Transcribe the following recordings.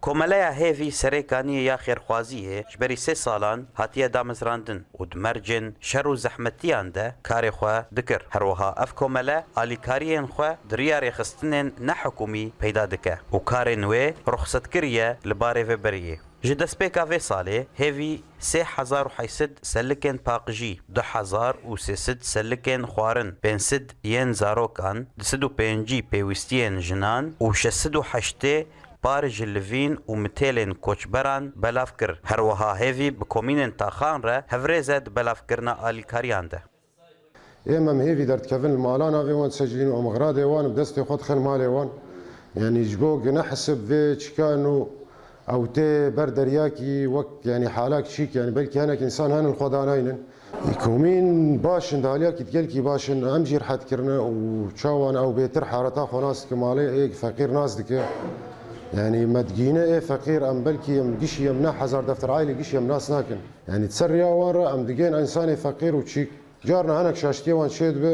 کۆمەلەیە هێوی سەرێکانیە یا خێرخوازیە ji berî 3 salan hatiye damezrandin û di mercên şer û zehmetîyan de karê xwe dikir. Herwiha ev komele alîkariyên xwe di riya rêxistinên nehikûmî peyda dike û karên wê ruxsetkiriye li barê vê beriyê. Ji destpêka vê salê hêvî 3800 sellikên paqijî, 2300 sellikên xwarin, 500 yên zarokan, 205 pêwîstiyên jinan û 608 par ji livîn û mitêlên koçberan belav kir. Herwiha hêvî bi komînên taxan re hevrêze di belavkirina alîkariyan de. ئێمە هێوی دەردکەون ماڵا ناوێ وان سەجلین و ئەمەغرادێ وان و دەستی خۆت خەل مالێ وان یعنی ji bo gine hesib vê çikan û ew tê ber deryakî wek yani halak çîk yani belkî hinek însan henin xwe danaynin. Komîn başin daliyakî gelkî başin em jî rihedkirine û çawan ew bêtir hereta xwe nas dike malê ê feqîr nas dike. Yani medgîne ê feqîr em belkî em gişî em ne hezar defter ailê gişî em nas nakin. Yani ser riya wan re em digên însanê feqîr û çîk carna hinek şaştiye wan çê dibe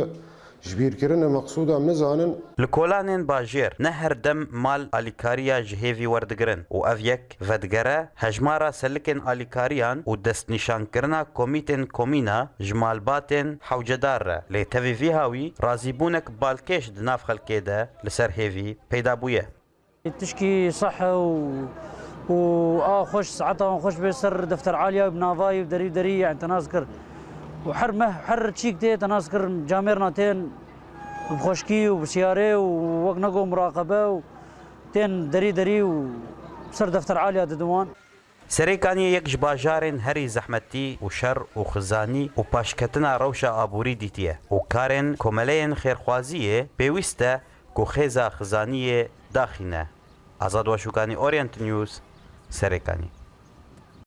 ji bîrkirinê meqsûd em nizanin. Li kolanên bajêr ne her dem mal alîkariya ji hêvî werdigirin û ev yek vedigere hejmara sellikên alîkariyan û destnîşankirina komîtên komîna ji malbatên hewcedar re. Lê tevî vî hawî razîbûnek balkêş di nav xelkê de li ser hêvî peyda bûye. تشكي صحة خوش ساعتها خوش بسر دفتر عالية بنافاي بدري دري يعني تناسكر وحر تشيك تي تناسكر جاميرنا تين بخوشكي وبسيارة ووقنقو مراقبة تين دري دري وبسر دفتر عالية ددوان سەرێکانی یەک ji bajarên herî zehmetî û şer û xizanî û paşketina rewşa aborî dîtiye û karên komeleyên xêrxwaziyê pêwîst e ku xêza xizaniyê daxîne. Azad Waşûkanî Orient News, Serêkanî.